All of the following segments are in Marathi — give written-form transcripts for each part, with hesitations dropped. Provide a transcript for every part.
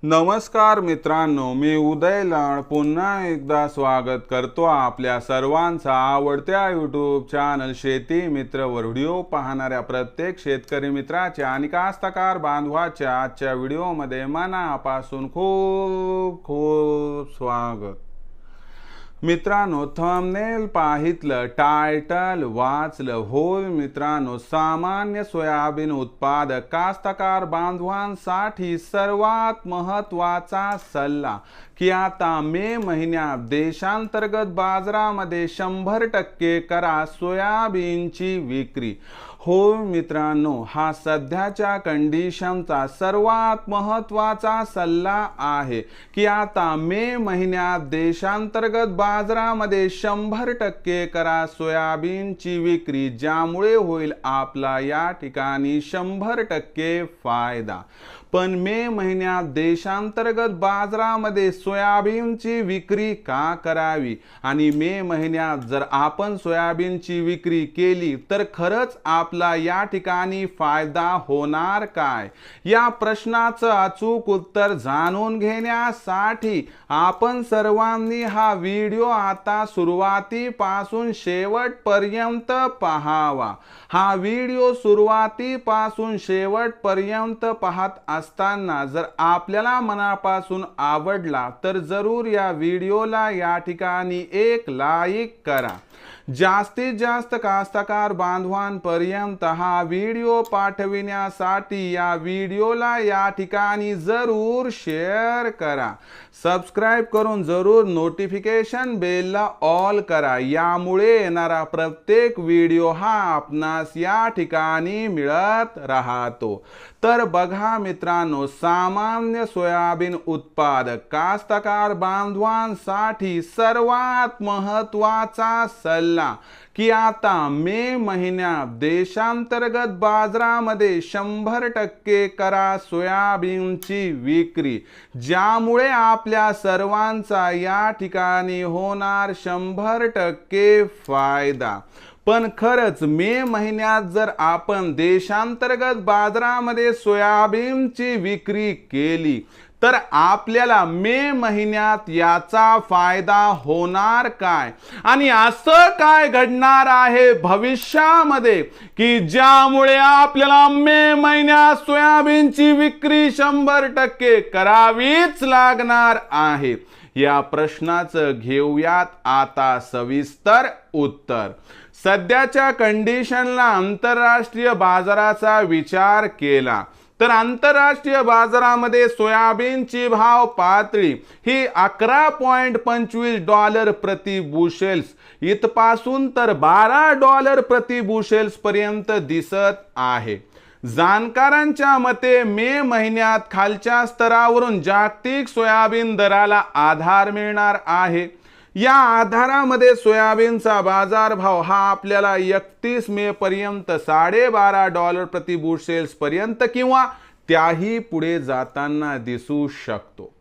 नमस्कार मित्रांनो, मी उदय लाड पुन्हा एकदा स्वागत करतो आपल्या सर्वांचा आवडत्या यूट्यूब चॅनल शेती मित्र वर व्हिडिओ पाहणाऱ्या प्रत्येक शेतकरी मित्राच्या आणि कास्तकार बांधवाच्या आजच्या व्हिडिओमध्ये मनापासून खूप खूप स्वागत। मित्रांनो, थंबनेल पाहितलं, टायटल वाचलं, होय मित्रांनो, सामान्य सोयाबीन उत्पादक कास्तकार बांधवांसाठी सर्वात महत्त्वाचा सल्ला की आता मे महिन्यात देशांतर्गत बाजारामध्ये 100% करा सोयाबीनची विक्री। हो मित्रांनो, हा सध्याच्या कंडिशनचा सर्वात महत्त्वाचा सल्ला आहे की आता मे महिन्यात देशांतर्गत बाजारामध्ये 100% करा सोयाबीनची विक्री, ज्यामुळे होईल आपला या ठिकाणी 100% फायदा। पण मे महिन्यात देशांतर्गत बाजारामध्ये सोयाबीनची विक्री का करावी आणि मे महिन्यात जर आपण सोयाबीनची विक्री केली तर खरंच आपला या ठिकाणी फायदा होणार काय, या प्रश्नाचं अचूक उत्तर जाणून घेण्यासाठी आपण सर्वांनी हा व्हिडिओ आता सुरुवातीपासून शेवटपर्यंत पाहावा। हा व्हिडिओ सुरुवातीपासून शेवटपर्यंत पाहत असताना जर आपल्याला मनापासून आवडला तर जरूर या व्हिडिओला या ठिकाणी एक लाईक करा। जास्तीत जास्त कास्तकार बांधवांपर्यंत हा व्हिडिओ पाठविण्यासाठी या व्हिडिओला या ठिकाणी जरूर शेअर करा। सबस्क्राइब करून जरूर नोटिफिकेशन बेलला ऑल करा, यामुळे येणारा प्रत्येक व्हिडिओ हा आपणास या ठिकाणी मिळत राहतो। तर बघा मित्रांनो, सामान्य सोयाबीन उत्पादक कास्तकार बांधवांसाठी सर्वात महत्त्वाचा सल्ला की आता मे महिन्यात देशांतर्गत बाजारामध्ये 100% करा सोयाबीनची विक्री, ज्यामुळे आपल्या सर्वांचा या ठिकाणी होणार 100% फायदा। पण खरंच मे महिन्यात जर आपण देशांतर्गत बाजारामध्ये सोयाबीनची विक्री केली तर आपल्याला मे महिन्यात याचा फायदा होणार काय आणि असं काय घडणार आहे भविष्यामध्ये की ज्यामुळे आपल्याला मे महिन्यात सोयाबीनची विक्री 100% करावीच लागणार आहे, या प्रश्नाचं घेऊयात आता सविस्तर उत्तर। सध्याच्या कंडिशनला आंतरराष्ट्रीय बाजाराचा विचार केला तर आंतरराष्ट्रीय बाजारामध्ये सोयाबीनची भाव पातळी ही $11.25 प्रति बुशेल्स इथपासून तर $12 प्रति बुशेल्स पर्यंत दिसत आहे। जाणकारांच्या मते मे महिन्यात खालच्या स्तरावरून जागतिक सोयाबीन दराला आधार मिळणार आहे। या आधारामध्ये सोयाबीनचा बाजारभाव हा आपल्याला 31 मे पर्यंत $12.5 प्रति बुशेल्स पर्यंत किंवा त्याही पुढे जाताना दिसू शकतो।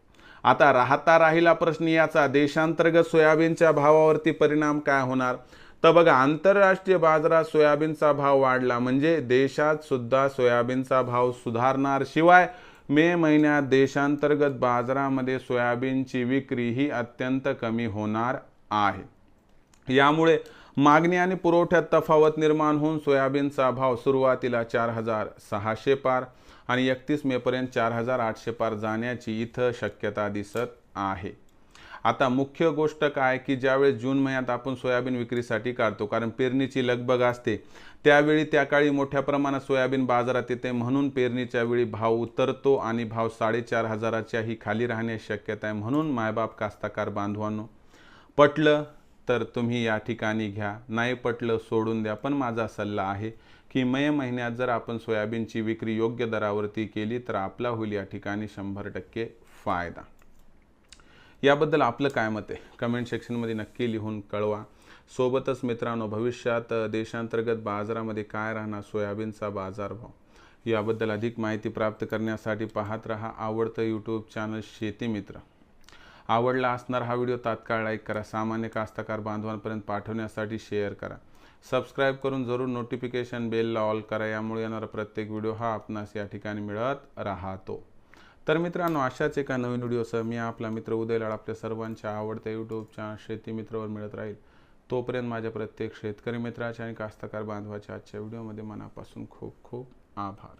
आता राहिला प्रश्न याचा देशांतर्गत सोयाबीनच्या भावावरती परिणाम काय होणार। तर बघा, आंतरराष्ट्रीय बाजारात सोयाबीनचा भाव वाढला म्हणजे देशात सुद्धा सोयाबीनचा भाव सुधारणार, शिवाय मे महिन्यात देशांतर्गत बाजारामध्ये सोयाबीनची विक्री ही अत्यंत कमी होणार आहे। यामुळे मागणी आणि पुरवठ्यात तफावत निर्माण होऊन सोयाबीनचा भाव सुरुवातीला 4600 पार आणि 31 मे पर्यंत 4800 पार जाण्याची इथं शक्यता दिसत आहे। आता मुख्य गोष्ट काय की ज्यावेळेस जून महिन्यात आपण सोयाबीन विक्रीसाठी काढतो, कारण पेरणीची लगबग असते, त्यावेळी त्या काळी मोठ्या प्रमाणात सोयाबीन बाजारात येते, म्हणून पेरणीच्या वेळी भाव उतरतो आणि भाव 4500च्याही खाली राहण्याची शक्यता आहे। म्हणून मायबाप कास्तकार बांधवांनो, पटलं तर तुम्ही या ठिकाणी घ्या, नाही पटलं सोडून द्या। पण माझा सल्ला आहे की मे महिन्यात जर आपण सोयाबीनची विक्री योग्य दरावरती केली तर आपला होईल या ठिकाणी 100% फायदा। याबद्दल आपलं काय मत आहे कमेंट सेक्शनमध्ये नक्की लिहून कळवा। सोबतच मित्रांनो, भविष्यात देशांतर्गत बाजारामध्ये काय राहणार सोयाबीनचा बाजारभाव, याबद्दल अधिक माहिती प्राप्त करण्यासाठी पाहत रहा आवडतं यूट्यूब चॅनल शेती मित्र। आवडला असणार हा व्हिडिओ तात्काळ लाईक करा, सामान्य कास्तकार बांधवांपर्यंत पाठवण्यासाठी शेअर करा, सबस्क्राइब करून जरूर नोटिफिकेशन बेलला ऑल करा, यामुळे येणारा प्रत्येक व्हिडिओ हा आपणास या ठिकाणी मिळत राहतो। तर मित्रांनो, अशाच एका नवीन व्हिडिओसह मी आपला मित्र उदय लाड आपल्या सर्वांच्या आवडत्या यूट्यूब चॅनल शेती मित्रावर मिळत राहील. तोपर्यंत माझ्या प्रत्येक शेतकरी मित्राच्या आणि कास्तकार बांधवाच्या आजच्या व्हिडिओमध्ये मनापासून खूप खूप आभार.